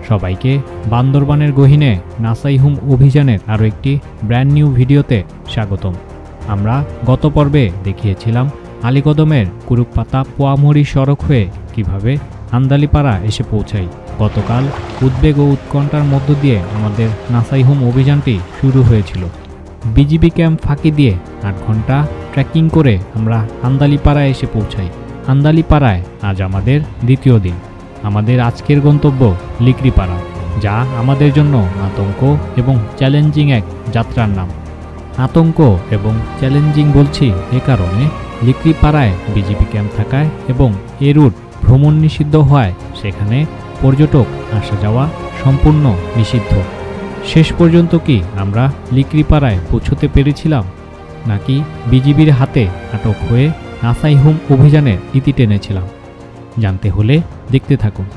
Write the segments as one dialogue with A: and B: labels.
A: সবাইকে বান্দরবানের গহীনে নাসাইহুম অভিযানের আরও একটি ব্র্যান্ড নিউ ভিডিওতে স্বাগতম। আমরা গত পর্বে দেখিয়েছিলাম আলীকদমের কুরুকপাতা পোয়ামুড়ি সড়ক হয়ে কিভাবে আন্দালিপাড়া এসে পৌঁছাই। গতকাল উদ্বেগ ও উৎকণ্ঠার মধ্য দিয়ে আমাদের নাসাইহুম অভিযানটি শুরু হয়েছিল। বিজিবি ক্যাম্প ফাঁকি দিয়ে 8 ঘন্টা ট্রেকিং করে আমরা আন্দালিপাড়ায় এসে পৌঁছাই। আন্দালিপাড়ায় আজ আমাদের দ্বিতীয় দিন। আমাদের আজকের গন্তব্য লিকরিপাড়া, যা আমাদের জন্য আতঙ্ক এবং চ্যালেঞ্জিং এক যাত্রার নাম। আতঙ্ক এবং চ্যালেঞ্জিং বলছি এ কারণে, লিকরিপাড়ায় বিজিবি ক্যাম্প থাকায় এবং এ রুট ভ্রমণ নিষিদ্ধ হওয়ায় সেখানে পর্যটক আসা যাওয়া সম্পূর্ণ নিষিদ্ধ। শেষ পর্যন্ত কি আমরা লিকরিপাড়ায় পৌঁছতে পেরেছিলাম, নাকি বিজিবির হাতে আটক হয়ে নাসাইহুম অভিযানের ইতি টেনেছিলাম? জানতে হলে দেখতে থাকুন।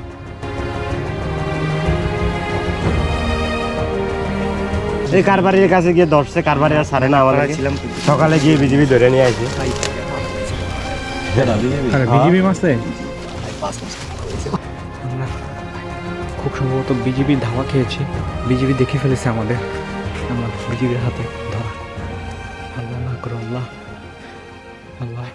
B: এই কারবারির কাছে গিয়ে ধরছে, কারবারি আর ছাড়ে না। আমরা ছিলাম সকালে গিয়ে বিজিবি ধরে নিয়ে আসি।
C: বিজিবি মাসে খুব সম্ভবত বিজিবি ধাওয়া খেয়েছি। বিজিবি দেখে ফেলেছে আমাদের, আমরা বিজিবির হাতে ধরা। আল্লাহ না করো, আল্লাহ আল্লাহ।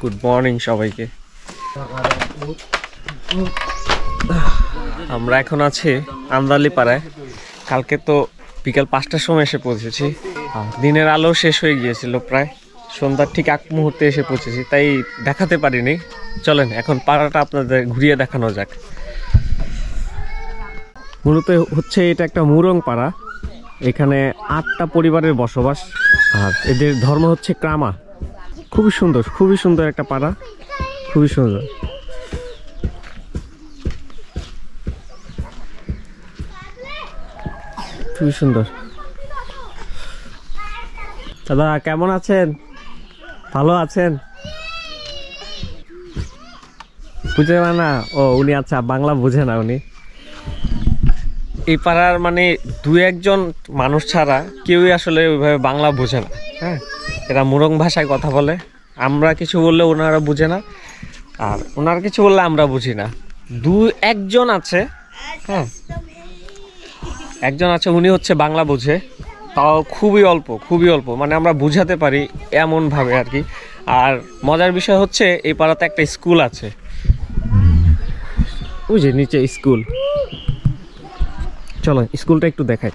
C: গুড মর্নিং সবাইকে। আমরা এখন আছি আন্দালিপাড়ায়। কালকে তো বিকাল 5টার সময় এসে পৌঁছেছি। দিনের আলো শেষ হয়ে গিয়েছিল, প্রায় সন্ধ্যার ঠিক আগ মুহূর্তে এসে পৌঁছেছি, তাই দেখাতে পারিনি। চলেন এখন পাড়াটা আপনাদের ঘুরিয়ে দেখানো যাক। মূলত হচ্ছে এটা একটা মুরং পাড়া। এখানে 8টা পরিবারের বসবাস, আর এদের ধর্ম হচ্ছে ক্রামা। খুবই সুন্দর, খুবই সুন্দর একটা পাড়া, খুবই সুন্দর। খুবই সুন্দর। দাদা কেমন আছেন? ভালো আছেন? বুঝে না? ও উনি আচ্ছা বাংলা বুঝে না উনি। এই পাড়ার মানে 2-1 মানুষ ছাড়া কেউই আসলে ওইভাবে বাংলা বোঝে না। হ্যাঁ, এরা মুরং ভাষায় কথা বলে। আমরা কিছু বললে ওনারা বুঝে না, আর ওনারা কিছু বললে আমরা বুঝি না। 2-1 আছে, হ্যাঁ, একজন আছে উনি হচ্ছে বাংলা বোঝে, তাও খুবই অল্প, খুবই অল্প। মানে আমরা বুঝাতে পারি এমনভাবে আর কি। আর মজার বিষয় হচ্ছে এই পাড়াতে একটা স্কুল আছে, ওই যে নিচে স্কুল। চলো স্কুলটা একটু দেখাই।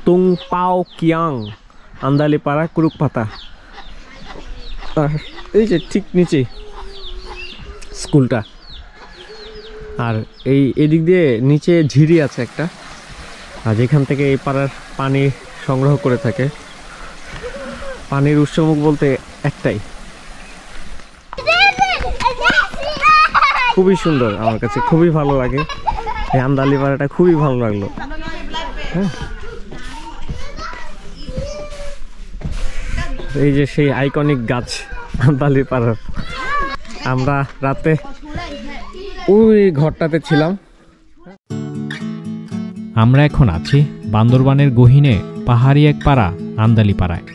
C: তুং পাও কিয়াং আন্দালিপাড়া কুরুকপাতা। এই যে ঠিক নিচে স্কুলটা। আর এদিক দিয়ে নিচে ঝিরি আছে একটা, আর যেখান থেকে এই পাড়ার পানি সংগ্রহ করে থাকে। পানির উৎসমুখ বলতে একটাই। খুবই সুন্দর, আমার কাছে খুবই ভালো লাগে এই আন্দালিপাড়াটা, খুবই ভালো লাগলো। হ্যাঁ, এই যে সেই আইকনিক গাছ আন্দালিপাড়ার। আমরা রাতে ওই ঘরটাতে ছিলাম।
A: আমরা এখন আছি বান্দরবানের গহীনে পাহাড়ি এক পাড়া আন্দালিপাড়ায়।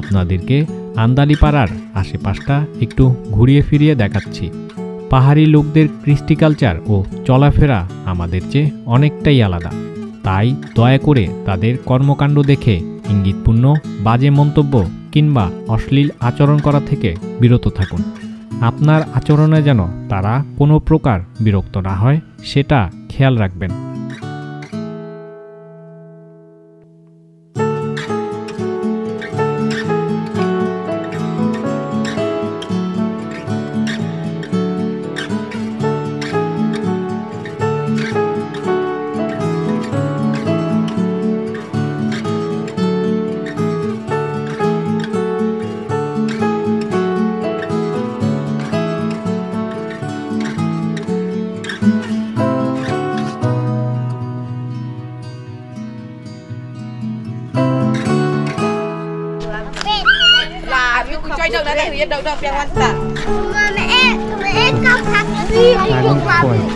A: আপনাদেরকে আন্দালিপাড়ার আশেপাশটা একটু ঘুরিয়ে ফিরিয়ে দেখাচ্ছি। পাহাড়ি লোকদের কৃষ্টি কালচার ও চলাফেরা আমাদের চেয়ে অনেকটাই আলাদা, তাই দয়া করে তাদের কর্মকাণ্ড দেখে ইঙ্গিতপূর্ণ বাজে মন্তব্য কিংবা অশ্লীল আচরণ করা থেকে বিরত থাকুন। আপনার আচরণে যেন তারা কোনো প্রকার বিরক্ত না হয়, সেটা খেয়াল রাখবেন।
D: Chơi được là đây, được được, đèn quan sát. Mẹ,
C: Dragon Point.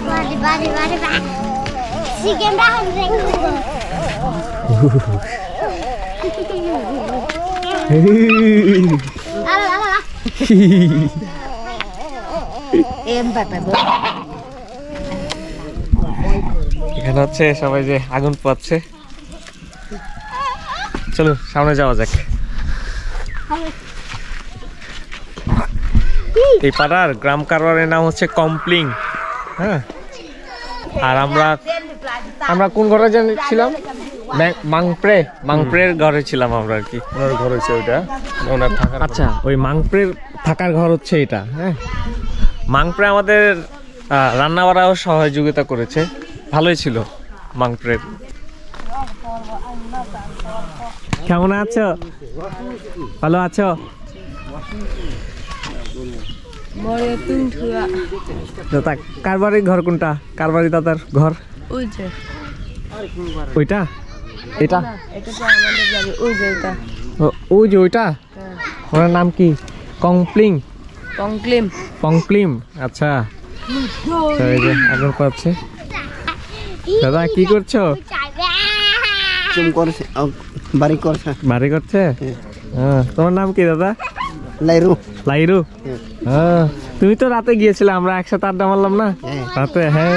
C: এখানে হচ্ছে সবাই যে আগুন পোয়াচ্ছে। চলো সামনে যাওয়া যাক। এই পাড়ার গ্রাম কারবারের নাম হচ্ছে কমপ্লিং। হ্যাঁ, আর আমরা কোন ঘরে ছিলাম? মাংপ্রের ঘরে ছিলাম আমরা আর কি।
B: ওনার ঘর হচ্ছে ওইটা, ওনার থাকার।
C: আচ্ছা, ওই মাংপ্রের থাকার ঘর হচ্ছে এটা। হ্যাঁ, মাংপ্রে আমাদের রান্না বাড়াও সহযোগিতা করেছে, ভালোই ছিল মাংপ্রের। কেমন আছো? ভালো আছো? দাদা কারবারির ঘর কোনটা? কারবারি দাদার ঘর ওইটা? এটা ওই যে ওইটা, ওনার নাম কি? কংপ্লিং। পংক্লিম। আচ্ছা, এই যে আগুন পাচ্ছে। দাদা কি করছো? বাড়ি করছে। তোমার নাম কি দাদা? লাইরু। তুমি তো রাতে গিয়েছিলে, আমরা একসাথে আড্ডা মারলাম না রাতে। হ্যাঁ,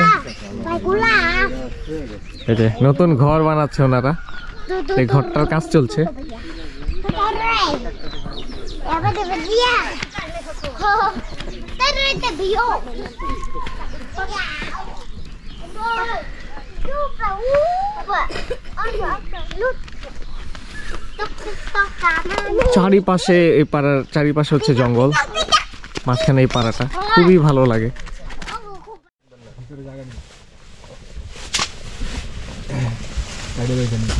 C: এই যে নতুন ঘর বানাচ্ছে ওনারা, এই ঘরটার কাজ চলছে। চারিপাশে, এই পাড়ার চারিপাশে হচ্ছে জঙ্গল, মাঝখানে এই পাড়াটা খুবই ভালো লাগে।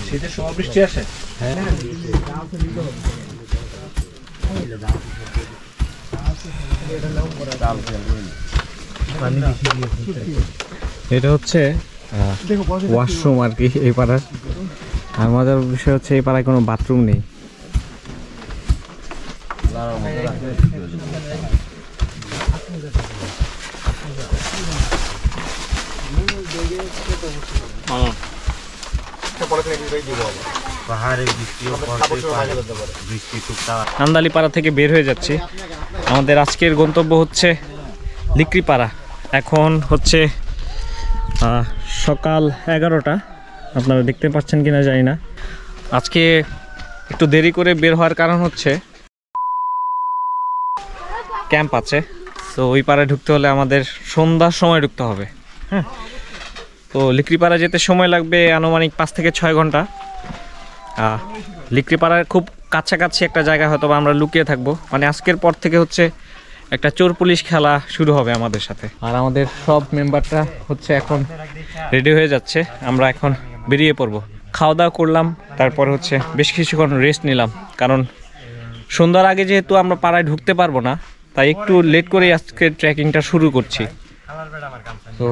B: শীতের সময় বৃষ্টি আসে।
C: এটা হচ্ছে ওয়াশরুম আর কি এই পাড়ার। আর মজার বিষয় হচ্ছে এই পাড়ায় কোনো বাথরুম নেই। আন্দালিপাড়া থেকে বের হয়ে যাচ্ছি। আমাদের আজকের গন্তব্য হচ্ছে লিকরিপাড়া। এখন হচ্ছে সকাল 11টা। আপনারা দেখতে পাচ্ছেন কিনা জানি না। আজকে একটু দেরি করে বের হওয়ার কারণ হচ্ছে ক্যাম্প আছে, তো ওই পাড়ায় ঢুকতে হলে আমাদের সন্ধ্যার সময় ঢুকতে হবে। হ্যাঁ, তো লিকরিপাড়া যেতে সময় লাগবে আনুমানিক 5 থেকে 6 ঘন্টা। লিকরিপাড়ার খুব কাছাকাছি একটা জায়গা হয়তো আমরা লুকিয়ে থাকবো। মানে আজকের পর থেকে হচ্ছে একটা চোর পুলিশ খেলা শুরু হবে আমাদের সাথে। আর আমাদের সব মেম্বাররা হচ্ছে এখন রেডি হয়ে যাচ্ছে, আমরা এখন বেরিয়ে পড়বো। খাওয়া দাওয়া করলাম, তারপর হচ্ছে বেশ কিছুক্ষণ রেস্ট নিলাম, কারণ সন্ধ্যার আগে যেহেতু আমরা পাড়ায় ঢুকতে পারবো না, তাই একটু লেট করে আজকে ট্রেকিংটা শুরু করছি। তো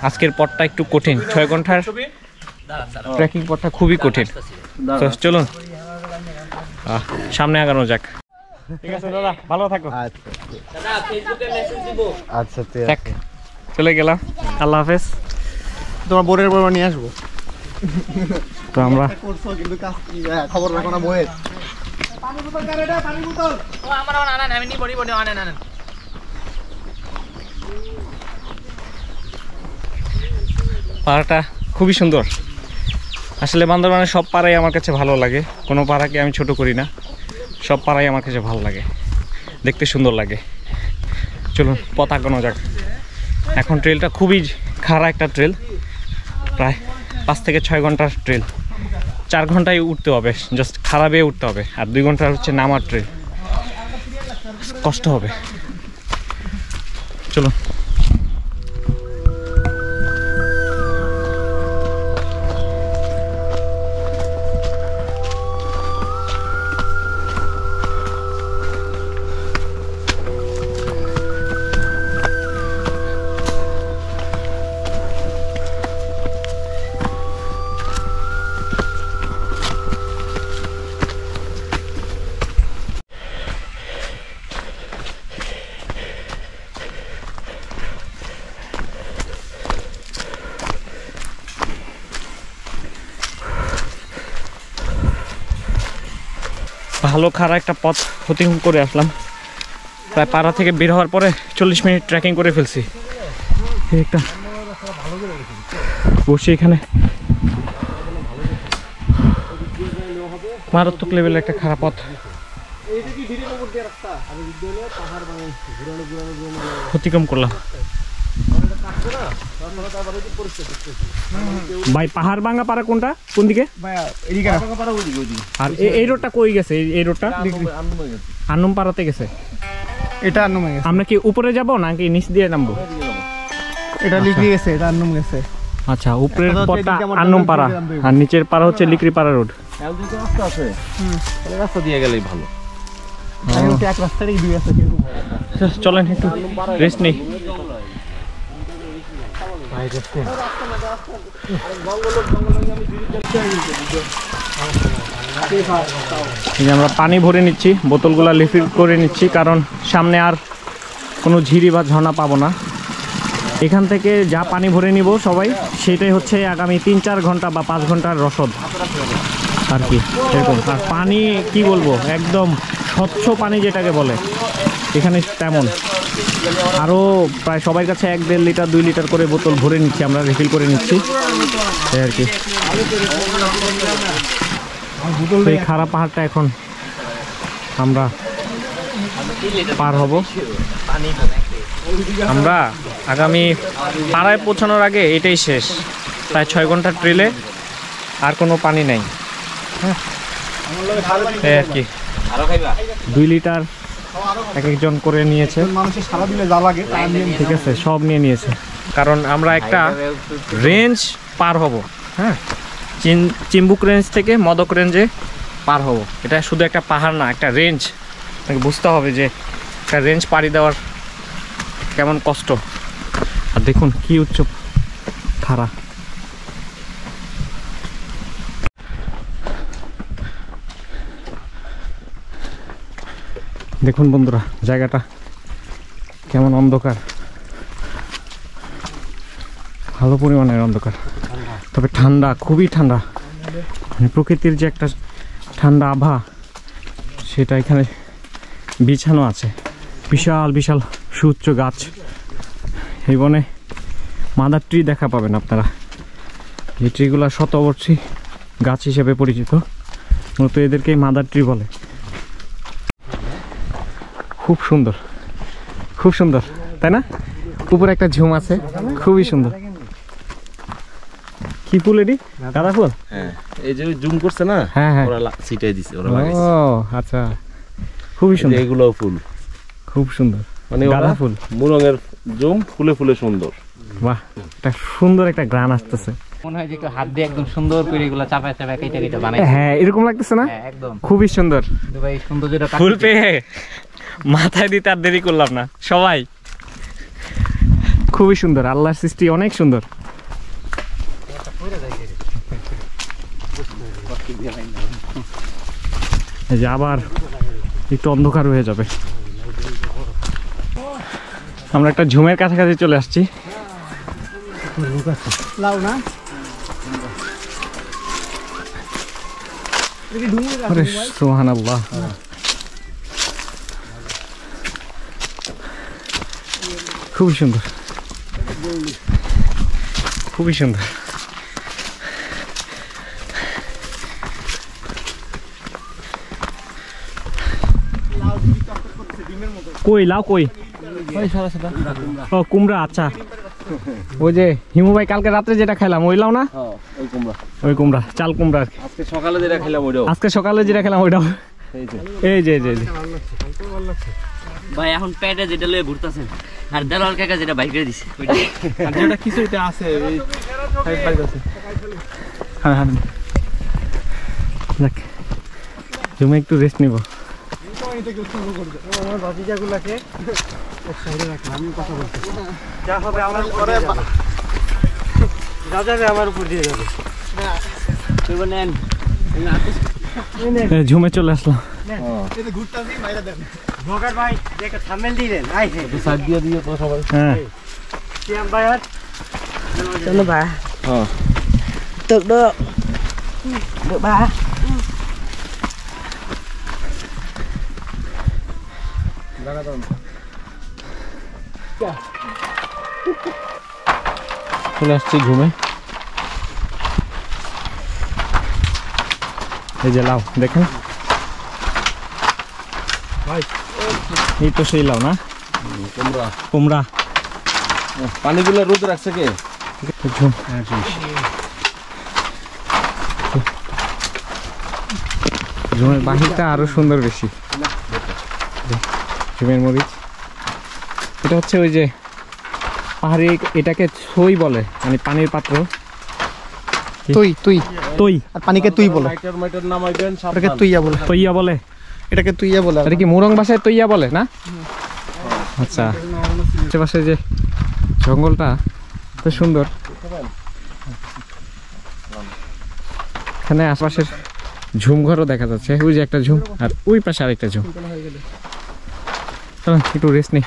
C: আজকের পথটা একটু কঠিন, 6 ঘন্টার ট্রেকিং পথটা খুবই কঠিন। তো চলুন সামনে আগানো যাক। ঠিক আছে দাদা, ভালো থাকো।
B: আচ্ছা,
C: চলে গেলাম, আল্লাহ হাফেজ।
B: তোমার বোর্ডের পর নিয়ে আসবো।
C: তো আমরা
B: খবর রাখো না বইয়ের।
C: পাড়াটা খুবই সুন্দর। আসলে বান্দরবানের সব পাড়াই আমার কাছে ভালো লাগে, কোনো পাড়াকে আমি ছোট করি না, সব পাড়াই আমার কাছে ভালো লাগে, দেখতে সুন্দর লাগে। চলুন পথ আগানো যাক। এখন ট্রেলটা খুবই খাড়া একটা ট্রেল, প্রায় 5 থেকে 6 ঘন্টার ট্রেল। 4 ঘন্টায় উঠতে হবে, জাস্ট খাড়া বেয়ে উঠতে হবে, আর 2 ঘন্টার হচ্ছে নামার ট্রেল, কষ্ট হবে। চলুন। ভালো খারাপ একটা পথ অতিক্রম করে আসলাম। প্রায় পাড়া থেকে বের হওয়ার পরে 40 মিনিট ট্রেকিং করে ফেলছি। একটা বসে এখানে মারাত্মক লেভেলের একটা খারাপ পথ অতিক্রম করলাম। ভাই পাহাড় ভাঙা পাড়া কোনটা, কোন দিকে? আর এই রোডটা কই গেছে? এই রোডটা আন্নুম পাড়াতে গেছে।
D: এটা আন্নুম গেছে।
C: আমরা কি উপরে যাব নাকি নিচ দিয়ে নামবো?
D: এটা লিখে গেছে, এটা আন্নুম গেছে।
C: আচ্ছা, উপরের পথটা আন্নুম পাড়া আর নিচের পাড়া হচ্ছে লিকরি পাড়া রোড।
B: রাস্তা আছে, রাস্তা দিয়ে গেলেই ভালো।
D: এক রাস্তারই দুই আছে।
C: চলেন একটু রেস্ট নেই। আমরা পানি ভরে নিচ্ছি, বোতলগুলা রিফিল করে নিচ্ছি, কারণ সামনে আর কোনো ঝিরি বা ঝর্ণা পাবো না। এখান থেকে যা পানি ভরে নিব সবাই, সেটাই হচ্ছে আগামী 3-4 ঘন্টা বা 5 ঘন্টার রসদ আর কি, এরকম। আর পানি কি বলবো, একদম স্বচ্ছ পানি যেটাকে বলে এখানে তেমন। আরও প্রায় সবার কাছে 1-1.5 লিটার 2 লিটার করে বোতল ভরে নিচ্ছি, আমরা রিফিল করে নিচ্ছি আর কি। এই খারাপ পাহাড়টা এখন আমরা পার হব। আমরা আগামী পাড়ায় পৌঁছানোর আগে এটাই শেষ। প্রায় 6 ঘন্টার ট্রেলে আর কোনো পানি নেই। হ্যাঁ এই আর কি। 2 লিটার এক একজন করে নিয়েছে।
D: মানুষের সারাদিনে যা লাগে
C: ঠিক আছে, সব নিয়ে নিয়েছে, কারণ আমরা একটা রেঞ্জ পার হব। হ্যাঁ, চিম্বুক রেঞ্জ থেকে মদক রেঞ্জে পার হব। এটা শুধু একটা পাহাড় না, একটা রেঞ্জ। বুঝতে হবে যে একটা রেঞ্জ পাড়ি দেওয়ার কেমন কষ্ট। আর দেখুন কি উচ্চ খাড়া। দেখুন বন্ধুরা, জায়গাটা কেমন অন্ধকার, ভালো পরিমাণের অন্ধকার, তবে ঠান্ডা, খুবই ঠান্ডা। মানে প্রকৃতির যে একটা ঠান্ডা আভা, সেটা এখানে বিছানো আছে। বিশাল বিশাল সুউচ্চ গাছ। এই বনে মাদার ট্রি দেখা পাবেন আপনারা। এই ট্রিগুলো শতবর্ষী গাছ হিসেবে পরিচিত, মূলত এদেরকেই মাদার ট্রি বলে। খুব সুন্দর, খুব সুন্দর, তাই না? উপরে একটা ঝুম আছে, খুবই সুন্দর। কি ফুল এটি? গাঁদা ফুল?
B: হ্যাঁ, এই যে জুম করছে না,
C: হ্যাঁ হ্যাঁ,
B: ওরা ছিটাই দিছে, ওরা
C: ও
B: লাগাইছে।
C: আচ্ছা, খুবই সুন্দর।
B: এগুলো ফুল
C: খুব সুন্দর,
B: মানে
C: গাঁদা ফুল,
B: মুরঙের জুম, ফুলে ফুলে সুন্দর।
C: বাহ, একটা সুন্দর একটা গ্রান আসতেছে।
E: মনে হয় যে একটু হাত দিয়ে একদম সুন্দর করে এগুলো চাপায় চাপায় কেটে কেটে বানাই।
C: হ্যাঁ, এরকম লাগতেছে না?
E: হ্যাঁ, একদম
C: খুবই সুন্দর।
E: কিন্তু ভাই সৌন্দর্যটা
C: ফুল পেয়ে মাথায় দিতে আর দেরি করলাম না, সবাই। খুবই সুন্দর, আল্লাহর সৃষ্টি অনেক সুন্দর। এই যে আবার একটু অন্ধকার হয়ে যাবে। আমরা একটা ঝুমের কাছাকাছি চলে আসছি। সুবহানাল্লাহ, খুবই সুন্দর, খুবই সুন্দর। কই লাউ, কই? ও কুমড়া, আচ্ছা। ওই যে হিমু ভাই কালকে রাত্রে যেটা খাইলাম ওই লাউ না?
B: ওই কুমড়া,
C: ওই কুমড়া, চাল কুমড়া আর কি।
B: আজকে সকালে যেটা খেলাম ওইটাও।
C: আজকে সকালে যেটা খেলাম ওইটাও। এই যে
E: ভাই এখন পেটে যেটা লয়ে ঘুরতাছেন আর দেলাল কাকা যেটা বাইক করে দিছে
D: আর যেটা কিছুতে আছে এই সাইড বাইক আছে।
C: হ্যাঁ হ্যাঁ, যাক, তুমি একটু রেস্ট নিব।
D: আমার ভাতিজাগুলাকে এক সাইডে রাখলাম, আমি কথা বলছি। যা হবে আমার উপরে, যা যাবে আমার উপর দিয়ে যাবে।
C: ঝুমে চলে আসলাম।
D: ভাই একটা থাম্বনেল দিলেন,
B: সাইড দিয়ে দিয়ে তো সবাই।
C: হ্যাঁ,
D: সিয়াম ভাই আর
E: চলো ভাই
B: হ্যাঁ,
E: được được được ba
C: চলে আসছি ঝুমে। এই যে লাউ দেখেন, এই তো সেই লাউ না, কুমড়া।
F: পানিগুলো রোদ রাখছে কে?
C: ঝুম ঝুমের বাহিরটা আরো সুন্দর বেশি। ঝুমের মরিচ এটা হচ্ছে ওই যে পাহাড়ি, এটাকে ছই বলে, মানে পানির পাত্র।
D: তুই তুই
C: তৈ,
D: আর পানিকে তুই বলে,
F: মাইটার নামাইবেন
D: এটাকে তুইয়া বলে,
C: তৈয়া বলে।
D: এটাকে তুইয়া বলে।
C: এটা কি মুরং ভাষায় তৈয়া বলে না? আচ্ছা, আশেপাশে যে জঙ্গলটা তো সুন্দর, এখানে আশেপাশের ঝুম ঘরও দেখা যাচ্ছে। ওই যে একটা ঝুম, আর ওই পাশে আরেকটা ঝুম। চলুন একটু রেস্ট নিই।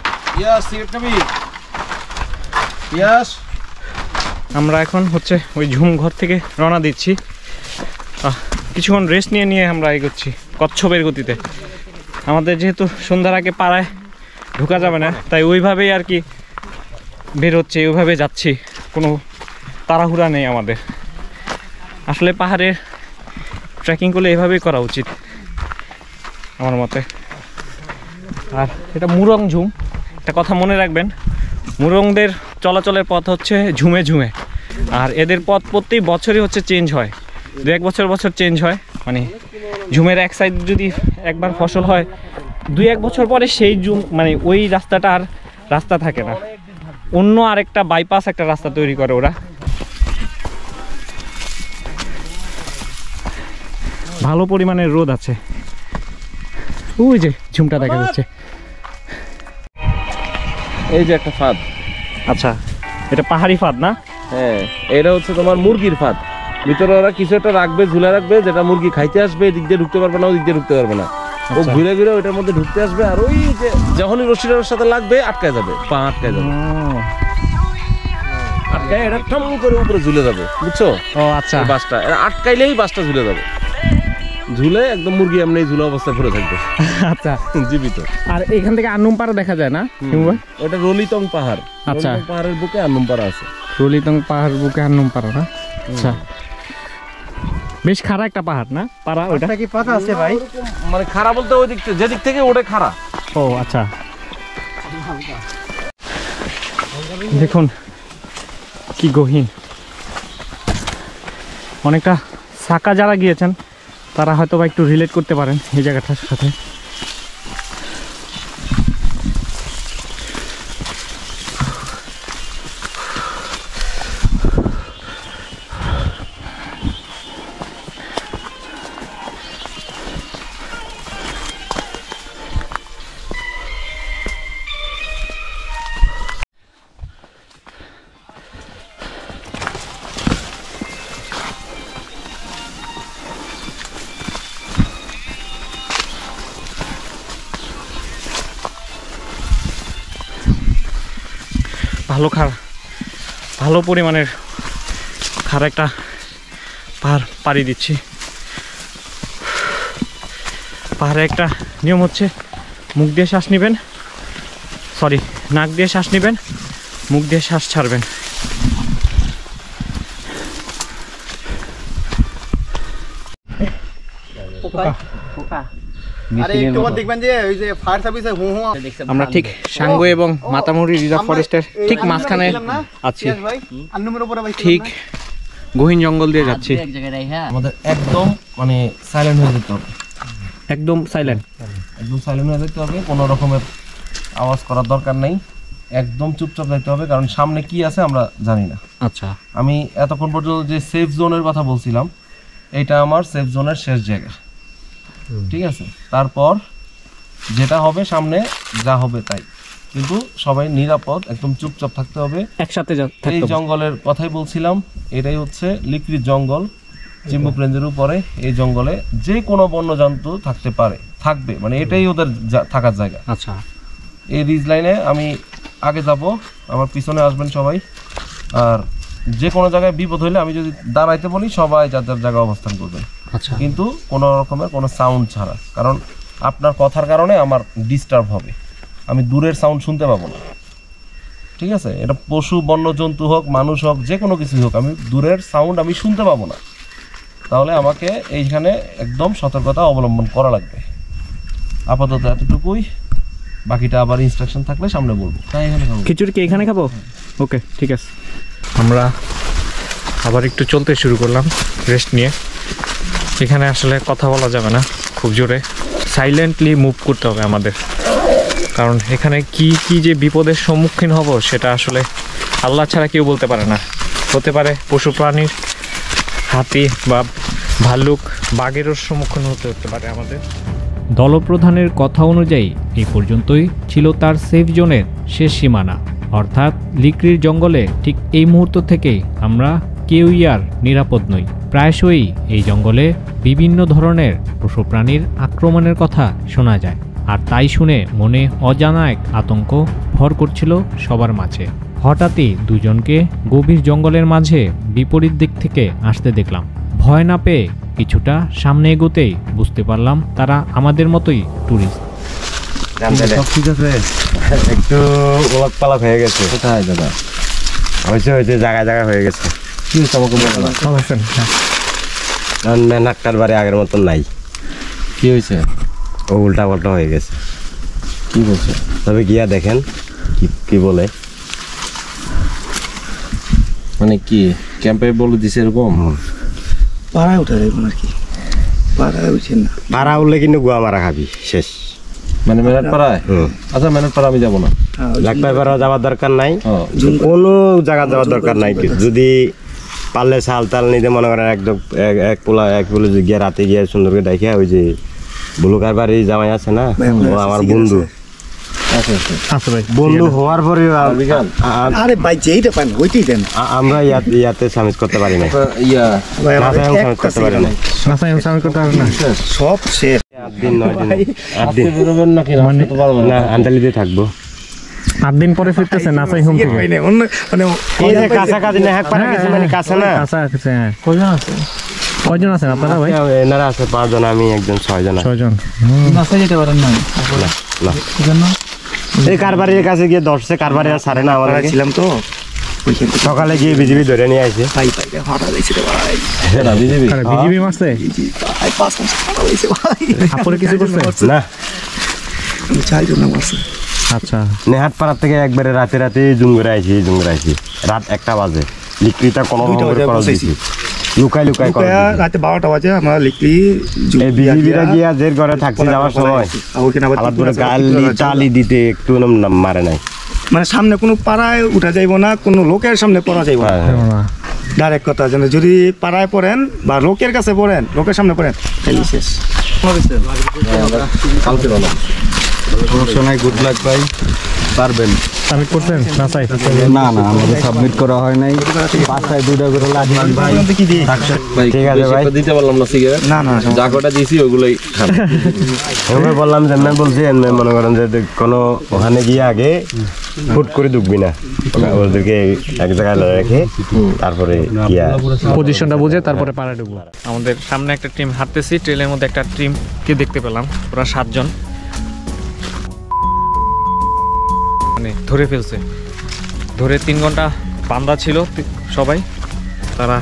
C: আমরা এখন হচ্ছে ওই ঝুম ঘর থেকে রওনা দিচ্ছি। কিছুক্ষণ রেস্ট নিয়ে আমরা এগোচ্ছি কচ্ছপের গতিতে। আমাদের যেহেতু সন্ধ্যার আগে পাড়ায় ঢোকা যাবে না, তাই ওইভাবেই আর কি বের হচ্ছে, ওইভাবে যাচ্ছি, কোনো তাড়াহুড়া নেই আমাদের। আসলে পাহাড়ের ট্রেকিং করলে এভাবেই করা উচিত আমার মতে। আর এটা মুরং ঝুম, একটা কথা মনে রাখবেন, মুরংদের চলাচলের পথ হচ্ছে ঝুমে ঝুমে, আর এদের পথ প্রতি বছরই হচ্ছে চেঞ্জ হয়, 2-1 বছর চেঞ্জ হয়। মানে ঝুমের এক সাইড যদি একবার ফসল হয়, 2-1 বছর পরে সেই ঝুম মানে ওই রাস্তাটা আর রাস্তা থাকে না, অন্য আরেকটা বাইপাস একটা রাস্তা তৈরি করে ওরা। ভালো পরিমাণের রোদ আছে, ওই যে ঝুমটা দেখা যাচ্ছে।
F: এই যে একটা ফাঁদ।
C: আচ্ছা, এটা পাহাড়ি ফাঁদ না?
F: হ্যাঁ, এটা হচ্ছে তোমার মুরগির ফাঁদ। ভিতরে ওরা কিছু একটা রাখবে, ঝুলে রাখবে, যেটা মুরগি খাইতে আসবে এদিক দিয়ে ঢুকতে পারবে না, ওদিক দিয়ে ঢুকতে পারবে না। ও ঘুরে ঘুরে ওইটার মধ্যে ঢুকতে আসবে, আর ওই যে যখনই রশিটার সাথে লাগবে আটকায় যাবে, পা আটকায় যাবে, আটকায় এটা ঠম করে উপরে ঝুলে যাবে, বুঝছো?
C: ও আচ্ছা,
F: বাসটা এটা আটকাইলেই বাসটা ঝুলে যাবে, ঝুলে একদম মুরগি এমনি ঝুলে অবস্থায় ঘুরে থাকবে।
C: আচ্ছা,
F: জীবিত।
C: আর এখান থেকে আন্নুমপাড়া দেখা যায় না?
F: ওটা রলিতং পাহাড়।
C: আচ্ছা,
F: রলিতং পাহাড়ের বুকে আন্নুমপাড়া আছে।
C: রলিতং পাহাড় বুকে আন্নুমপাড়া না? আচ্ছা, বেশ খাড়া একটা পাহাড় না পাড়া ওটা?
D: কি পাকা আছে ভাই?
F: মানে খাড়া বলতে ওই দিক থেকে, যেদিক থেকে ওটা খাড়া।
C: ও আচ্ছা, দেখুন কি গহীন। অনেকটা সাকা যারা গিয়েছেন তারা হয়তো বা একটু রিলেট করতে পারেন এই জায়গাটার সাথে। ভালো পরিমাণের খাড়া একটা পাহাড় পাড়ি দিচ্ছি। পাহাড়ে একটা নিয়ম হচ্ছে, মুখ দিয়ে শ্বাস নেবেন, সরি নাক দিয়ে শ্বাস নেবেন, মুখ দিয়ে শ্বাস ছাড়বেন। আমরা ঠিক সাঙ্গু এবং মাতামুড়ি রিজার্ভ ফরেস্টের ঠিক মাঝখানে আছি, ঠিক গহীন জঙ্গল দিয়ে যাচ্ছি।
F: আমাদের একদম মানে সাইলেন্ট হয়ে যেতে হবে,
C: একদম সাইলেন্ট,
F: একদম সাইলেন্ট হয়ে যেতে হবে, কোনো রকমের আওয়াজ করার দরকার নেই, একদম চুপচাপ যাইতে হবে, কারণ সামনে কি আছে আমরা জানি না।
C: আচ্ছা,
F: আমি এতক্ষণ পর্যন্ত যে সেফ জোনের কথা বলছিলাম, এটা আমার সেফ জোনের শেষ জায়গা, ঠিক আছে? তারপর যেটা হবে সামনে যা হবে তাই, কিন্তু সবাই নিরাপদ, একদম চুপচাপ থাকতে হবে,
C: একসাথে
F: এই জঙ্গলের কথাই বলছিলাম, এটাই হচ্ছে লিকরিট জঙ্গল, চিম্বুক রেঞ্জের উপরে। এই জঙ্গলে যে কোনো বন্যজন্তু থাকবে, মানে এটাই ওদের থাকার জায়গা।
C: আচ্ছা,
F: এই রিজ লাইনে আমি আগে যাব, আমার পিছনে আসবেন সবাই, আর যে কোনো জায়গায় বিপদ হইলে আমি যদি দাঁড়াইতে বলি সবাই যার যার জায়গায় অবস্থান করবে।
C: আচ্ছা,
F: কিন্তু কোনো রকমের কোনো সাউন্ড ছাড়া, কারণ আপনার কথার কারণে আমার ডিস্টার্ব হবে। আমি দূরের সাউন্ড শুনতে পাবো না। ঠিক আছে, এটা পশু বন্য জন্তু হোক মানুষ হোক যে কোনো কিছুই হোক, আমি দূরের সাউন্ড আমি শুনতে পাবো না। তাহলে আমাকে এইখানে একদম সতর্কতা অবলম্বন করা লাগবে। আপাতত এতটুকুই, বাকিটা আবার ইনস্ট্রাকশন থাকলে সামনে বলবো। তাই এখানে খাবো।
C: খিচুড়ি কি এখানে খাবো? ওকে, ঠিক আছে। আমরা আবার একটু চলতে শুরু করলাম রেস্ট নিয়ে। এখানে আসলে কথা বলা যাবে না, খুব জোরে সাইলেন্টলি মুভ করতে হবে আমাদের, কারণ এখানে কি কি যে বিপদের সম্মুখীন হব সেটা আসলে আল্লাহ ছাড়া কেউ বলতে পারে না। হতে পারে পশু প্রাণীর, হাতি বা ভাল্লুক, বাঘেরও সম্মুখীন হতে পারে আমাদের।
A: দলপ্রধানের কথা অনুযায়ী এই পর্যন্তই ছিল তার সেফ জোনের শেষ সীমানা, অর্থাৎ লিকরির জঙ্গলে। ঠিক এই মুহূর্ত থেকেই আমরা কেউই আর নিরাপদ নই। প্রায়শই এই জঙ্গলে বিভিন্ন ধরনের পশু প্রাণীর আক্রমণের কথা শোনা যায়, আর তাই শুনে মনে অজানা এক আতঙ্ক ভর করছিল সবার মাঝে। হঠাৎই দুজনকে গভীর জঙ্গলের মাঝে বিপরীত দিক থেকে আসতে দেখলাম। ভয় না পেয়ে কিছুটা সামনে এগোতেই বুঝতে পারলাম তারা আমাদের মতোই ট্যুরিস্ট।
B: ঠিক আছে, একটু ওলট পালট হয়ে গেছে।
F: কোথায় দাদা?
B: হয়েছে জায়গায় জায়গায় হয়ে গেছে।
F: কি হয়েছে আমাকে বলো না।
B: নাকটার বাড়ি আগের মতন নাই।
F: কি হয়েছে?
B: ও উল্টা পাল্টা হয়ে গেছে।
F: কি বলছে?
B: তবে গিয়া দেখেন কি বলে।
F: মানে কি ক্যাম্পে বলে দিছে এরকম?
D: পাড়ায় উঠে যাবেন আর কি, পাড়ায় উঠছেন না।
B: পাড়া উঠলে কিন্তু গুয়া মারা খাবি শেষ।
F: মানে মেনাট পাড়ায়? আচ্ছা মেনাট পাড়া আমি যাবো না।
B: ডাক্তার পাড়া যাওয়ার দরকার নাই, কোনো জায়গা যাওয়ার দরকার নাই। যদি পারলে চাল তাল নিতে মনে করেন একদম এক পোলা গিয়ে রাতে গিয়ে সুন্দর করে দেখে, ওই যে বুলুকার বাড়ি জামাই আছে না, ও আমার বন্ধু। বন্ধু হওয়ার পরে
D: আরে ভাই যেইটা পান ওইটাই দেন।
B: আমরা ইয়াতে সামিট করতে পারি না, সামিট করতে পারি না।
D: সব শেষ।
B: 8 দিন 9 দিন 8 দিন
F: বেরোবেন নাকি?
B: না, আন্দালিতে থাকবো।
C: 8 দিন পরে ফিরতেছে নাসাই হোম থেকে।
D: মানে
B: এই যে কাছাকাছি না, এক পাড়া গেছে মানে কাছে না।
C: কয়জন আছে? কয়জন আছেন আপনারা ভাই?
B: এনারা আছে 5 জন, আমি একজন 6 জন।
C: 6 জন।
D: নাসা যেতে পারেন না
B: না, এই কারবারের কাছে গিয়ে ধরছে, কারবারে আর ছাড়ে না। আমরা ছিলাম তো সকালে গিয়ে বিজিবি ধরে নিয়ে আসে।
D: ভাই হঠাৎ হয়েছে ভাই,
F: বিজেপি
C: আরে বিজিবি মারছে?
D: ভাই 5 মাস হয়েছে ভাই।
C: আপরে কিছু করছে
B: না,
D: 4 জন মারছে।
C: আচ্ছা,
B: নেহাট পাড়া থেকে একবারে রাতে জুঙ্গরে আইছি। রাত 1টা বাজে। লিক্রিটা কোনো লুকাই
D: রাতে 12টা বাজে আমরা লিখলি
B: এই বিজিবিরা গিয়া যে ঘরে থাকছি যাওয়ার সময় টালি দিতে একটু মারে নাই।
D: মানে সামনে কোনো পাড়ায় উঠা যাইব না, কোনো লোকের সামনে পড়া যাইব না। ডাইরেক্ট কথা, যেন যদি পাড়ায় পড়েন বা লোকের কাছে পড়েন, লোকের সামনে পড়েন, তাহলে শেষ।
G: সমস্যা নাই, গুড লাক ভাই, পারবেন।
C: সাবমিট করছেন নাসাই?
G: না আমাদের সাবমিট করা হয় নাই। 5টায় 2টা করে লাগে ভাই।
B: ঠিক আছে ভাই,
F: দিতে পারলাম না সিগারেট।
D: না
F: যা কটা দিয়েছি ওগুলোই খান।
B: আমি বললাম যে আমি বলছি এমনি মনে করেন যে কোনো ওখানে গিয়ে আগে ফুট করে ঢুকবি না, ওদেরকে এক জায়গায় রেখে তারপরে
C: পজিশনটা বুঝে তারপরে পাড়ায় ঢুকবো। আমাদের সামনে একটা টিম হাঁটতেছি, ট্রেলের মধ্যে একটা টিমকে দেখতে পেলাম, ওরা 7 জন। মানে ধরে ফেলছে, ধরে 3 ঘন্টা বান্ধা ছিল সবাই, তারা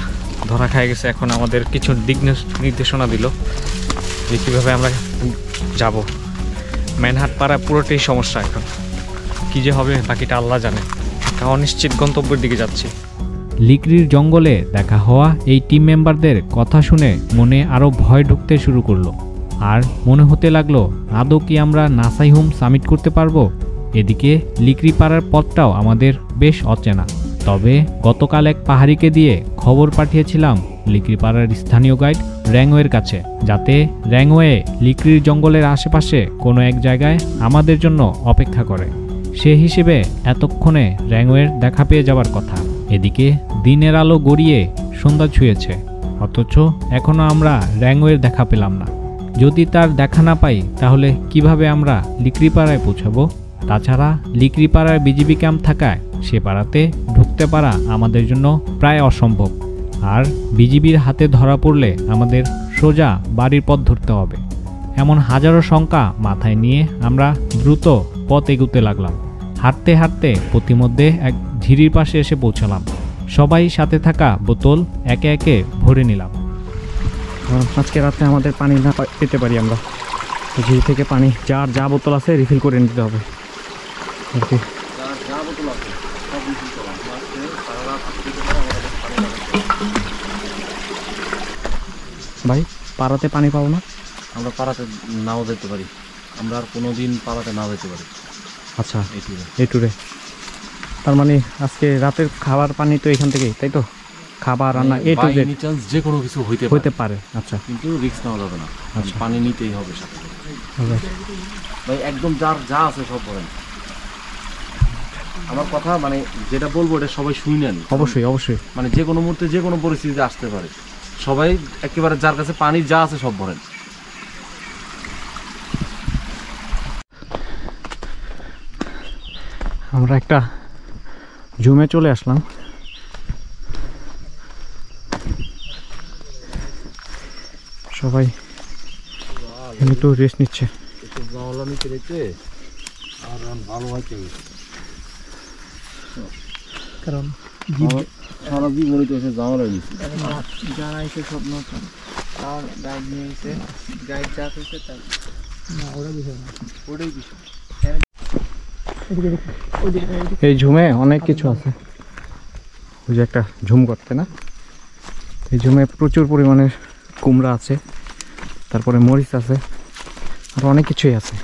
C: ধরা খায় গেছে। এখন আমাদের কিছু দিক নির্দেশনা দিল যে কীভাবে আমরা যাব। ম্যানহাট পাড়া পুরোটাই সমস্যা, এখন কী যে হবে বাকিটা আল্লাহ জানে। একটা অনিশ্চিত গন্তব্যের দিকে যাচ্ছি।
A: লিকরির জঙ্গলে দেখা হওয়া এই টিম মেম্বারদের কথা শুনে মনে আরও ভয় ঢুকতে শুরু করলো, আর মনে হতে লাগলো আদৌ কি আমরা নাসাই হোম সামিট করতে পারবো। এদিকে লিকরি পাড়ার পথটাও আমাদের বেশ অচেনা। তবে গতকাল এক পাহাড়িকে দিয়ে খবর পাঠিয়েছিলাম লিকরি পাড়ার স্থানীয় গাইড র্যাংওয়ের কাছে, যাতে র্যাংওয়ে লিকরির জঙ্গলের আশেপাশে কোনো এক জায়গায় আমাদের জন্য অপেক্ষা করে। সে হিসেবে এতক্ষণে র্যাংওয়ের দেখা পেয়ে যাওয়ার কথা। এদিকে দিনের আলো গড়িয়ে সন্ধ্যা ছুঁয়েছে, অথচ এখনও আমরা র্যাংওয়ের দেখা পেলাম না। যদি তার দেখা না পাই তাহলে কিভাবে আমরা লিকরি পাড়ায় পৌঁছাবো? তাছাড়া লিকরি পাড়ার বিজিবি ক্যাম্প থাকায় সে পাড়াতে ঢুকতে পারা আমাদের জন্য প্রায় অসম্ভব। আর বিজিবির হাতে ধরা পড়লে আমাদের সোজা বাড়ির পথ ধরতে হবে। এমন হাজারো শঙ্কা মাথায় নিয়ে আমরা দ্রুত পথ এগুতে লাগলাম। হাঁটতে হাঁটতে প্রতিমধ্যে এক ঝিরির পাশে এসে পৌঁছালাম। সবাই সাথে থাকা বোতল একে একে ভরে নিলাম।
C: আজকে রাতে আমাদের পানি না পেতে পারি আমরা, ঝিরি থেকে পানি যার যা বোতল আছে রিফিল করে নিতে হবে আর কি। ভাই পাড়াতে পানি পাবো না?
F: আমরা পাড়াতে নাও যেতে পারি, আমরা আর কোনোদিন পাড়াতে নাও যেতে পারি।
C: আচ্ছা এই ট্যুরে তার মানে আজকে রাতের খাবার পানি তো এখান থেকেই, তাই তো? খাবার রান্না এ টু জেড
F: চান্স যে কোনো কিছু
C: হইতে পারে। আচ্ছা,
F: কিন্তু রিস্ক নেওয়া যাবে না,
C: আচ্ছা।
F: পানি নিতেই হবে সাথে।
C: হবে।
F: ভাই একদম যার যা আছে সব বলেন। আমার কথা মানে যেটা বলবো এটা সবাই শুনেন।
C: অবশ্যই অবশ্যই।
F: মানে যে কোনো মুহূর্তে যে কোনো পরিস্থিতিতে আসতে পারে, সবাই একেবারে যার কাছে পানি যা আছে সব ভরেন।
C: আমরা একটা জুমে চলে আসলাম। সবাই একটু রেস্ট নিচ্ছে। কারণ
F: সারা জীবনই তো এসে যাওয়া লাগছে।
H: যারা এসে সব নতুন তার গাইড নিয়ে এসে গাইড যা করছে তার না ওরা বিষয় না, ওটাই বিষয়।
C: এই ঝুমে অনেক কিছু আছে। ওই যে একটা ঝুম করতে না, এই ঝুমে প্রচুর পরিমাণে কুমড়া আছে, তারপরে মরিচ আছে, আর অনেক কিছুই আছে।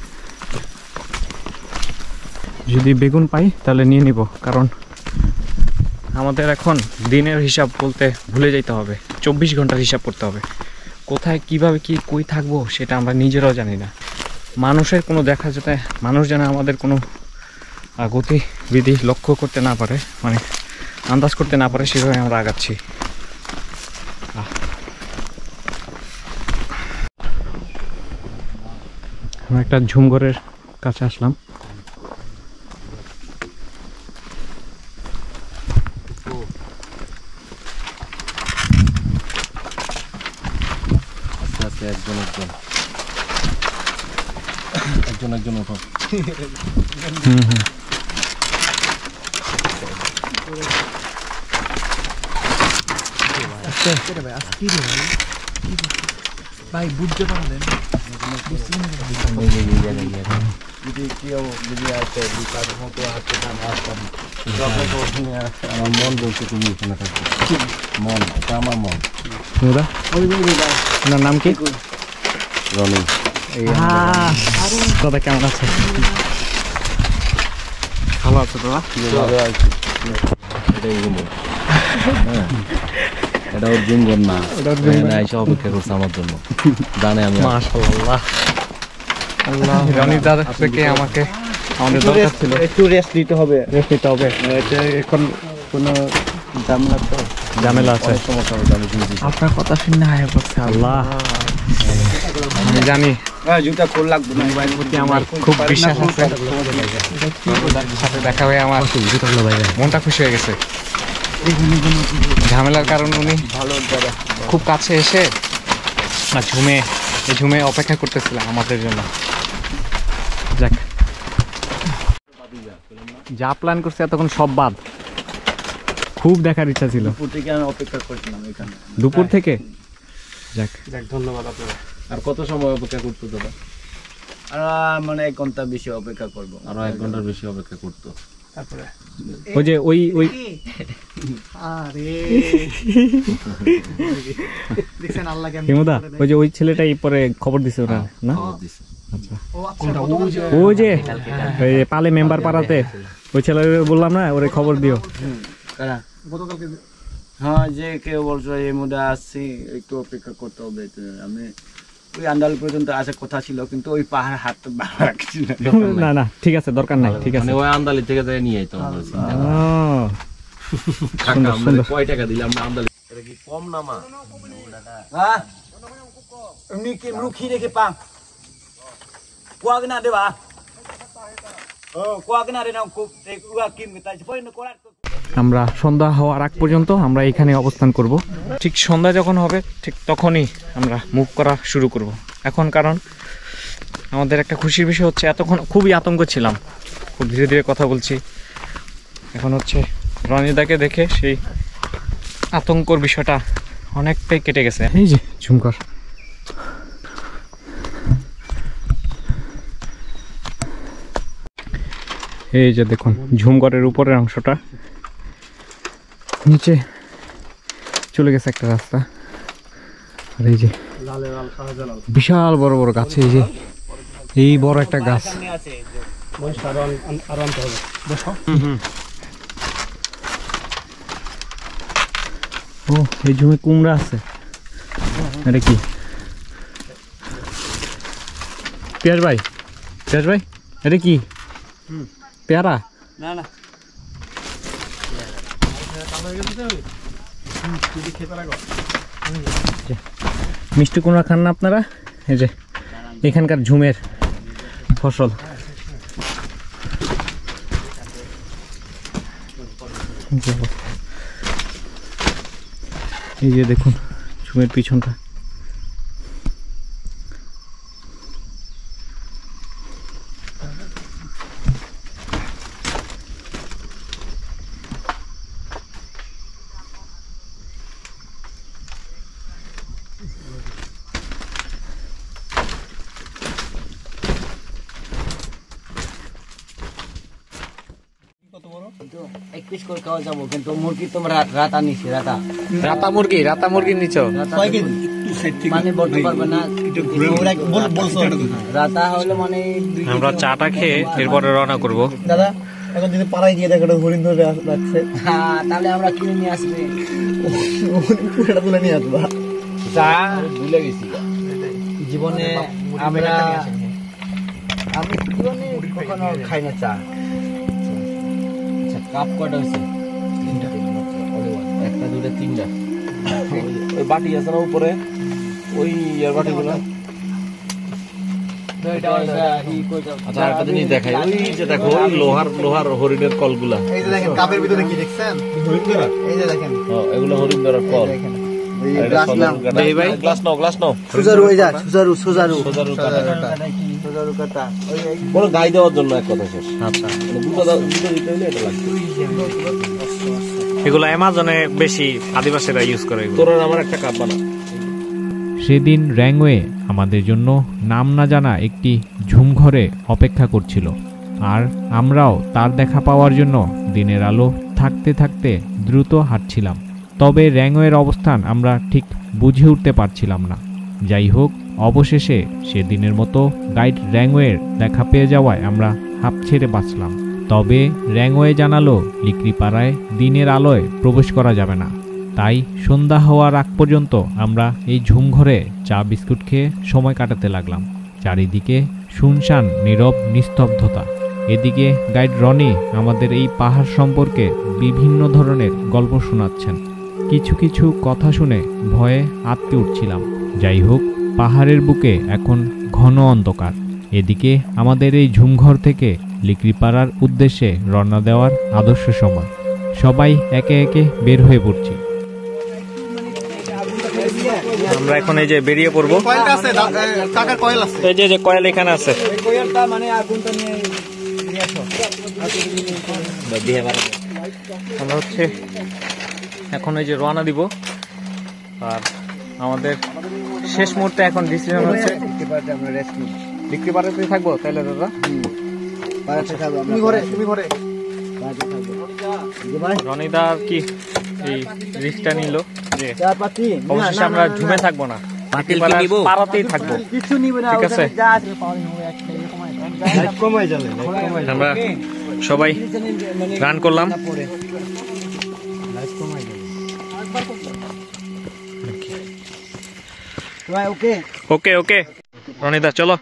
C: যদি বেগুন পাই তাহলে নিয়ে নিব, কারণ আমাদের এখন দিনের হিসাব বলতে ভুলে যেতে হবে, 24 ঘন্টার হিসাব করতে হবে। কোথায় কিভাবে কি কই থাকবো সেটা আমরা নিজেরাও জানি না। মানুষের কোনো দেখা যেতে মানুষ যেন আমাদের কোনো গতিবিধি লক্ষ্য করতে না পারে, মানে আন্দাজ করতে না পারে, সেভাবে আমরা আগাচ্ছি। আমরা একটা ঝুমঘরের কাছে আসলাম।
F: আস্তে আস্তে একজন ওঠো।
H: ভাই বুঝতে পারলেন
F: আমার মন বলছে তুমি এখানে থাকো। মন, এটা আমার মন।
C: আপনার নাম কি?
F: রনি।
C: দাদা কেমন আছে? ভালো আছে দাদা?
F: এটাই ঘুমো। এটা ওর জুমঘর না, এসে অপেক্ষা করছে আমার জন্য, জানে আমি।
C: মাশাআল্লাহ। রনি দাদা থেকে আমাকে আমাদের দরকার ছিল,
D: একটু রেস্ট নিতে হবে।
C: রেস্ট নিতে হবে।
D: এটা এখন কোনো
C: ঝামেলা আছে।
F: সমস্যা হবে, আমি শুনছি।
H: আপনার কথা শুনে হায় পড়ছে।
C: আল্লাহ, আমি জানি
D: জুতা খোল লাগবে না।
C: মোবাইল প্রতি আমার খুব বিশ্বাস আছে। সাথে দেখা হয়ে আমার মনটা খুশি হয়ে গেছে। ঝামেলার কারণ উনি খুব কাছে এসে না ঝুমে অপেক্ষা করতেছিলাম আমাদের জন্য। যাক, যা প্ল্যান করছে এতক্ষণ সব বাদ। খুব দেখার ইচ্ছা ছিল
D: দুপুর থেকে আমি অপেক্ষা করছিলাম এখানে।
C: দুপুর থেকে। যাক,
D: ধন্যবাদ আপনাকে।
F: আর কত সময় অপেক্ষা করতো দাদা?
D: আর মানে 1 ঘন্টা বেশি অপেক্ষা করবো।
F: আরো 1 ঘন্টার বেশি অপেক্ষা করতো।
D: তারপরে
C: ওই যে ওই
H: আরে দেখছেন আল্লাহ কেমন
C: হিমুদা, ওই যে ওই ছেলেটাই পরে খবর দিছে ওরা না?
F: দিছে।
C: আচ্ছা, ওই যে ওই পালে মেম্বার পাড়াতে ওই ছেলে বললাম না, ওরে খবর দিও।
H: গতকালকে
D: হ্যাঁ, যে কেউ বলছো এই মধ্যে আসছি, একটু অপেক্ষা করতে হবে। তো আমি ওই আন্দাল পর্যন্ত আসার কথা ছিল, কিন্তু ওই পাহাড় হাঁটতে ভালো লাগছিল
C: না না, ঠিক আছে, দরকার নাই, ঠিক আছে।
F: মানে ওই আন্দালি থেকে যাই নিয়ে আইতো আমরা চিন্তা করি।
C: ও,
F: কাকা আমরা কয় টাকা দিলে আমরা আন্দালি? এটা কি কম না মা?
D: হ্যাঁ, এমনি কি রুখি রেখে পাং কুয়াগ না দেবা। ও কুয়াগ না রে না কুয়া কিম তাই পয় না কোরা।
C: আমরা সন্ধ্যা হওয়ার আগ পর্যন্ত আমরা এখানে অবস্থান করব। ঠিক সন্ধ্যা যখন হবে ঠিক তখনই আমরা মুভ করা শুরু করব। এখন, কারণ আমাদের একটা খুশির বিষয় হচ্ছে এতক্ষণ খুবই আতঙ্ক ছিলাম, খুব ধীরে ধীরে কথা বলছি। এখন হচ্ছে রনিদাকে দেখে সেই আতঙ্কর বিষয়টা অনেকটাই কেটে গেছে। এই যে ঝুমকর, এই যে দেখুন ঝুমকরের উপরের অংশটা, নিচে চলে গেছে একটা রাস্তা। আর এই যে বিশাল বড় বড় গাছ, এই যে এই বড় একটা গাছ। ও এই ঝুমে কুমড়া আছে, এটা কি? পিয়াজ ভাই, পিয়াজ ভাই এটা কি? পেয়ারা?
D: না না,
C: মিষ্টি কুমড়া খান না আপনারা? এই যে এখানকার ঝুমের ফসল। এই যে দেখুন ঝুমের পিছনটা।
E: এক পিস করে খাওয়া যাবো, কিন্তু মুরগি তোমরা রাতা নিছি, রাতা
C: রাতা মুরগি নিচ্ছ?
E: মানে বলতে পারবে না, রাতা হলে মানে
C: আমরা চাটা খেয়ে এরপরে রওনা করবো।
H: দাদা এখন যদি পাড়ায় গিয়ে দেখো হরিণ ধরে রাখছে,
E: হ্যাঁ তাহলে আমরা কিনে নিয়ে আসবে,
H: পুরোটা তুলে নিয়ে আসবা।
E: চা ভুলে গেছি জীবনে, আমি জীবনে কখনো খাই না চা। কাপ কয়টা হয়েছে? একটা, দুটা, তিনটা।
F: ওই বাটি আছে না উপরে, ওই ইয়ার বাটিগুলো। আচ্ছা একটা জিনিস দেখাই, ওই যে দেখো ওই লোহার হরিণের কলগুলা।
H: এই যে দেখেন কাপের ভিতরে কি দেখছেন? হরিণ ধরা। এই যে দেখেন,
F: এগুলো হরিণ ধরার কল। গ্লাস নাও।
H: সুজারু হয়ে যা, সুজারু কাটা।
F: কোনো গাই দেওয়ার জন্য এক কথা শেষ। আচ্ছা দুটো দিতে হলে এটা লাগবে।
C: এগুলো অ্যামাজনে বেশি আদিবাসীরা ইউজ করে।
F: তোর আমার একটা কাপ বানা।
A: সেদিন র্যাংওয়ে আমাদের জন্য নাম না জানা একটি ঝুমঘরে অপেক্ষা করছিল, আর আমরাও তার দেখা পাওয়ার জন্য দিনের আলো থাকতে থাকতে দ্রুত হাঁটছিলাম। তবে র্যাংওয়ের অবস্থান আমরা ঠিক বুঝে উঠতে পারছিলাম না। যাই হোক, অবশেষে সেদিনের মতো গাইড র্যাংওয়ের দেখা পেয়ে যাওয়ায় আমরা হাঁপ ছেড়ে বাঁচলাম। তবে র্যাংওয়ে জানালো লিকড়িপাড়ায় দিনের আলোয় প্রবেশ করা যাবে না, তাই সন্ধ্যা হওয়ার আগ পর্যন্ত আমরা এই ঝুমঘরে চা বিস্কুট খেয়ে সময় কাটাতে লাগলাম। চারিদিকে শুনশান নীরব নিস্তব্ধতা। এদিকে গাইড রনি আমাদের এই পাহাড় সম্পর্কে বিভিন্ন ধরনের গল্প শোনাচ্ছেন। কিছু কিছু কথা শুনে ভয়ে আঁতকে উঠছিলাম। যাই হোক, পাহাড়ের বুকে এখন ঘন অন্ধকার। এদিকে আমাদের এই ঝুমঘর থেকে লিকড়িপাড়ার উদ্দেশ্যে রওনা দেওয়ার আদর্শ সময়। সবাই একে একে বের হয়ে পড়ছি।
C: আমরা এখন এই যে বেরিয়ে পড়বো। এই যে কয়েল এখানে আছে। আমরা হচ্ছে এখন এই যে রওনা দিব, আর আমাদের শেষ মুহূর্তে এখন ডিসিশন হচ্ছে লিকড়িপাড়াতে থাকবো। তাহলে দাদা রনিদা কি এই রিস্কটা নিল যে অবশেষে আমরা ঝুমে থাকবো না, পাড়াতেই থাকবো। ঠিক আছে, আমরা সবাই রান করলাম। ওকে ওকে রনিদা চলো।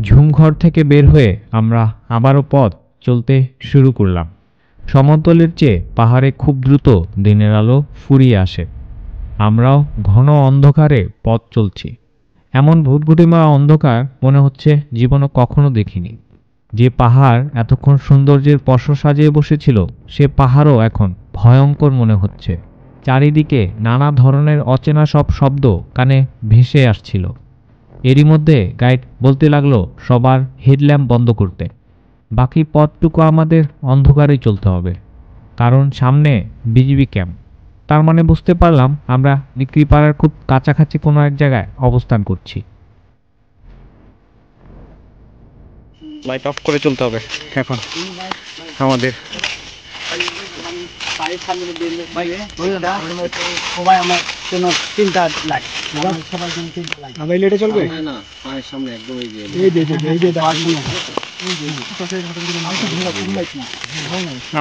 A: ঝুমঘর থেকে বের হয়ে আমরা আবারও পথ চলতে শুরু করলাম। সমতলের চেয়ে পাহাড়ে খুব দ্রুত দিনের আলো ফুরিয়ে আসে। আমরাও ঘন অন্ধকারে পথ চলছি। এমন ভুটভুটিময় অন্ধকার মনে হচ্ছে জীবনে কখনো দেখিনি। যে পাহাড় এতক্ষণ সৌন্দর্যের পসরা সাজিয়ে বসেছিল সে পাহাড়ও এখন ভয়ঙ্কর মনে হচ্ছে। চারিদিকে নানা ধরনের অচেনা সব শব্দ কানে ভেসে আসছিল। এরই মধ্যে গাইড বলতে লাগলো সবার হেডল্যাম্প বন্ধ করতে। বাকি পথটুকু আমাদের অন্ধকারেই চলতে হবে, কারণ সামনে বিজিবি ক্যাম্প। তার মানে বুঝতে পারলাম আমরা লিকড়িপাড়ার খুব কাছাকাছি কোনো এক জায়গায় অবস্থান করছি।
C: লাইট অফ করে চলতে হবে এখন আমাদের।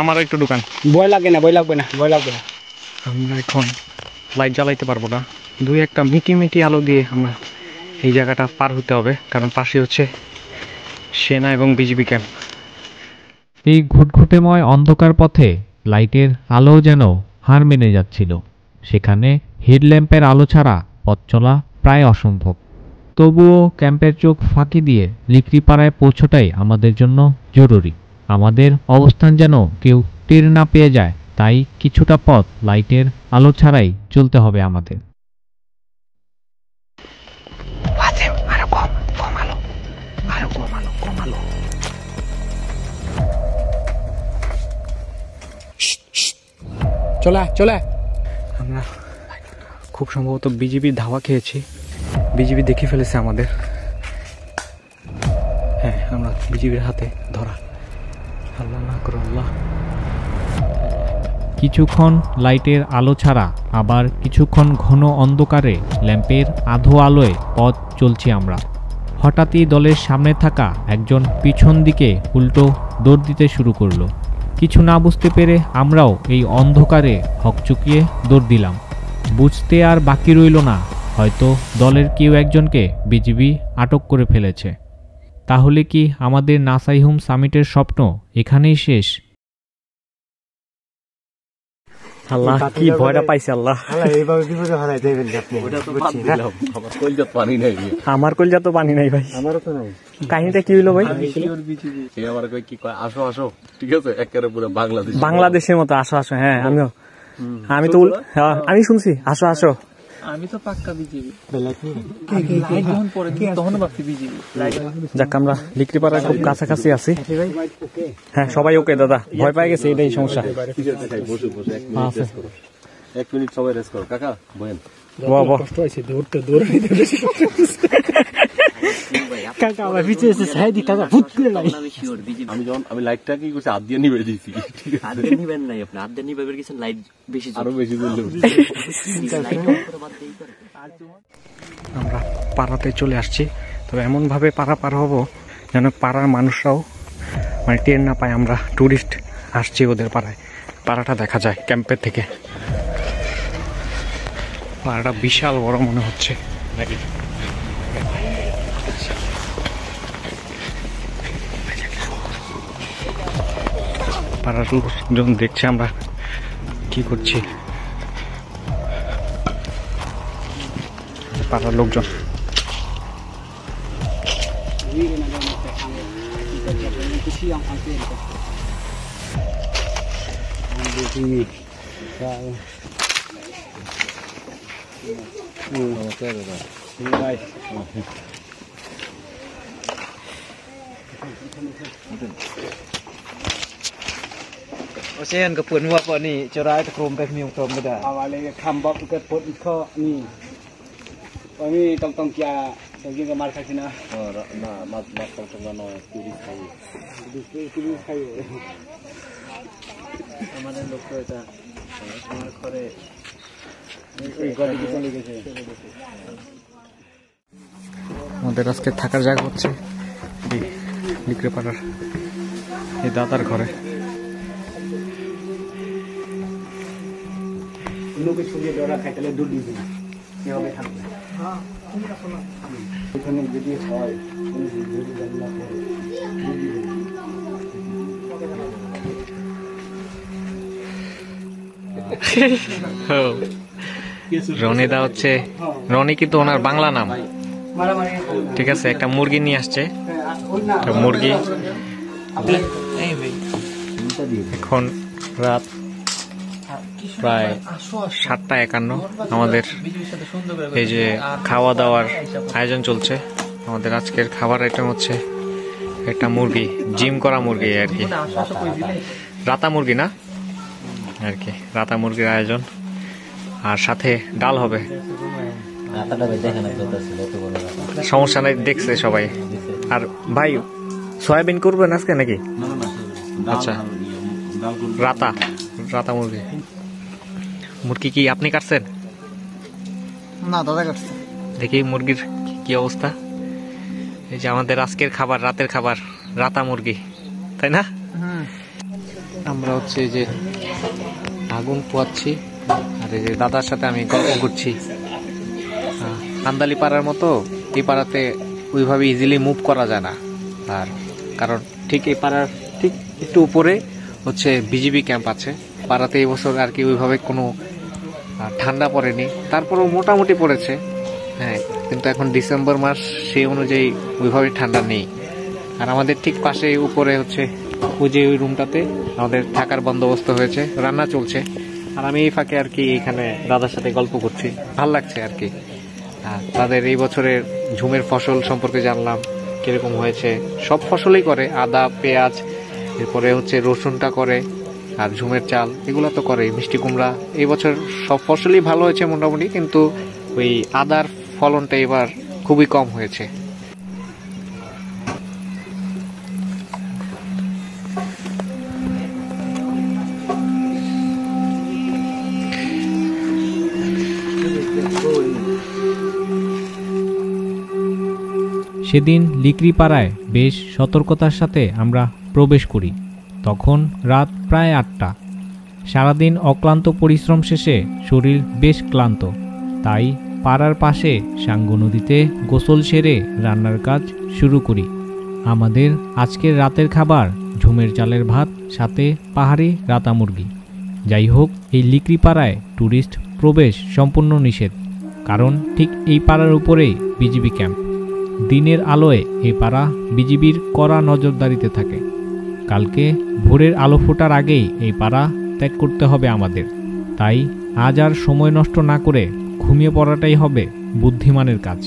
C: আমার একটু দোকান
H: ভয় লাগবে না, ভয় লাগবে না, ভয় লাগবে না।
C: আমরা এখন লাইট জ্বালাইতে পারবো না, দুই একটা মিটি আলো দিয়ে আমরা এই জায়গাটা পার হতে হবে, কারণ পাশে হচ্ছে সেনা এবং বিজিবি ক্যাম্প।
A: এই ঘুটঘুটেময় অন্ধকার পথে লাইটের আলো যেন হার মেনে যাচ্ছিল। সেখানে হেডল্যাম্পের আলো ছাড়া পথ চলা প্রায় অসম্ভব। তবুও ক্যাম্পের চোখ ফাঁকি দিয়ে লিকড়িপাড়ায় পৌঁছটাই আমাদের জন্য জরুরি। আমাদের অবস্থান যেন কেউ টের না পেয়ে যায়, তাই কিছুটা পথ লাইটের আলো ছাড়াই চলতে হবে আমাদের।
H: চলে
C: আমরা খুব সম্ভবত বিজিবির ধাওয়া খেয়েছি, বিজিবি দেখে ফেলেছে আমাদের। হ্যাঁ, আমরা বিজিবির হাতে ধরা। আল্লাহ না করো আল্লাহ।
A: কিছুক্ষণ লাইটের আলো ছাড়া, আবার কিছুক্ষণ ঘন অন্ধকারে ল্যাম্পের আধো আলোয় পথ চলছি আমরা। হঠাৎই দলের সামনে থাকা একজন পিছন দিকে উল্টো দৌড় দিতে শুরু করলো। কিছু না বুঝতে পেরে আমরাও এই অন্ধকারে হকচকিয়ে দৌড় দিলাম। বুঝতে আর বাকি রইল না, হয়তো দলের কেউ একজনকে বিজিবি আটক করে ফেলেছে। তাহলে কি আমাদের নাসাইহুম সামিটের স্বপ্ন এখানেই শেষ?
C: আল্লাহ, কি ভয়টা পাইছে আল্লাহ। আমার কলজা তো পানি নাই ভাই। আমারও তো নাই। কাহিনীটা কি হইলো ভাই?
F: আসো ঠিক আছে, একেবারে পুরো
C: বাংলাদেশের মতো আসো আসো। হ্যাঁ, আমি তো আমি শুনছি আসো আসো।
H: আমি তো পাক্কা বিজিবি। তখন ভাবছি বিজিবি।
C: যাক, আমরা লিকড়িপাড়ার খুব কাছাকাছি আছি। হ্যাঁ, সবাই ওকে দাদা, ভয় পাই গেছে, এটাই সমস্যা।
F: এক মিনিট সবাই রেস্ট করো কাকা, বলেন।
H: কষ্ট হয়েছে দৌড়তে কাকা আমার পিছিয়ে এসে সাইদি কাকা ফুট করে নাই।
F: আমি লাইটটা কি করছি, হাত দিয়ে নিবে দিয়েছি।
E: হাত দিয়ে নিবেন নাই আপনি, হাত দিয়ে নিবে গেছেন, লাইট বেশি
F: আরো বেশি জ্বলবে।
C: আমরা পাড়াতে চলে আসছি, তবে এমন ভাবে পার হব যেন পাড়ার মানুষরাও মানে টের না পায় আমরা টুরিস্ট আসছি ওদের পাড়ায়। পাড়াটা দেখা যায় ক্যাম্পের থেকে। পাড়াটা বিশাল বড় মনে হচ্ছে নাকি। পাড়ার লোকজন দেখছে আমরা কি করছি। পাড়ার লোকজন
H: Ocean ke pun apa ni cerai tekrom pe miung tom beda. Awale khambok ke pot kho ni. Kami tong kia lagi ke marka sina.
F: না মাছ তখন নয়, তিরিশ খাই।
H: আমাদের লোক তো এটা আমার ঘরে এই গলি কি চলে গেছে।
C: আমাদের আজকে থাকার জায়গা হচ্ছে লিকড়িপাড়ার এই দাদার ঘরে।
H: লোকে ছুঁয়ে ডরা খাইতে দুধ দিবি না, এভাবে থাকবে। হ্যাঁ, এখানে যদি হয়
C: রনিদা হচ্ছে, রনি কিন্তু ওনার বাংলা নাম, ঠিক আছে। একটা মুরগি নিয়ে আসছে, মুরগি এখন রাত প্রায় 7:51। আমাদের এই যে খাওয়া দাওয়ার আয়োজন চলছে। আমাদের আজকের খাবার আইটেম হচ্ছে একটা মুরগি, জিম করা মুরগি আর কি, রাতা মুরগি না আর কি, রাতা মুরগির আয়োজন, আর সাথে ডাল হবে। সমস্যা নাই, দেখছে সবাই। আর ভাই সয়াবিন করবেন আজকে নাকি? আচ্ছা, রাতা রাতা মুরগি। মুরগি কি আপনি কাটছেন?
H: না, দাদা কাটছে।
C: দেখি মুরগির কি অবস্থা। এই যে আমাদের আজকের খাবার, রাতের খাবার রাতা মুরগি, তাই না? আমরা হচ্ছে যে আগুন পোয়াচ্ছি, আর এই যে দাদার সাথে আমি গল্প করছি। আন্দালি পাড়ার মতো এই পাড়াতে ওইভাবে ইজিলি মুভ করা যায় না। আর কারণ ঠিক এই পাড়ার ঠিক একটু উপরে হচ্ছে বিজিবি ক্যাম্প আছে। পাড়াতে এই বছর আর কি ওইভাবে কোনো ঠান্ডা পড়েনি, তারপরেও মোটামুটি পড়েছে। হ্যাঁ, কিন্তু এখন ডিসেম্বর মাস, সেই অনুযায়ী ওইভাবে ঠান্ডা নেই। আর আমাদের ঠিক পাশে উপরে হচ্ছে ওই যে ওই রুমটাতে আমাদের থাকার বন্দোবস্ত হয়েছে, রান্না চলছে। আর আমি এই ফাঁকে আর কি এখানে দাদার সাথে গল্প করছি, ভাল লাগছে আর কি। তাদের এই বছরের ঝুমের ফসল সম্পর্কে জানলাম কিরকম হয়েছে। সব ফসলই করে, আদা, পেঁয়াজ, এরপরে হচ্ছে রসুনটা করে, আর ঝুমের চাল এগুলো তো করে, মিষ্টি কুমড়া। এই বছর সব ফসলই ভালো হয়েছে মোটামুটি, কিন্তু ওই আদার ফলনটা এবার খুবই কম হয়েছে।
A: সেদিন লিকরিপাড়ায় বেশ সতর্কতার সাথে আমরা প্রবেশ করি। তখন রাত প্রায় 8টা। সারাদিন অক্লান্ত পরিশ্রম শেষে শরীর বেশ ক্লান্ত, তাই পাড়ার পাশে সাঙ্গু নদীতে গোসল সেরে রান্নার কাজ শুরু করি। আমাদের আজকের রাতের খাবার ঝুমের চালের ভাত, সাথে পাহাড়ি রাতা মুরগি। যাই হোক, এই লিকরিপাড়ায় ট্যুরিস্ট প্রবেশ সম্পূর্ণ নিষেধ, কারণ ঠিক এই পাড়ার উপরেই বিজিবি ক্যাম্প। দিনের আলোয় এই পাড়া বিজিবির কড়া নজরদারিতে থাকে। কালকে ভোরের আলো ফোটার আগেই এই পাড়া ত্যাগ করতে হবে আমাদের। তাই আজ আর সময় নষ্ট না করে ঘুমিয়ে পড়াটাই হবে বুদ্ধিমানের কাজ।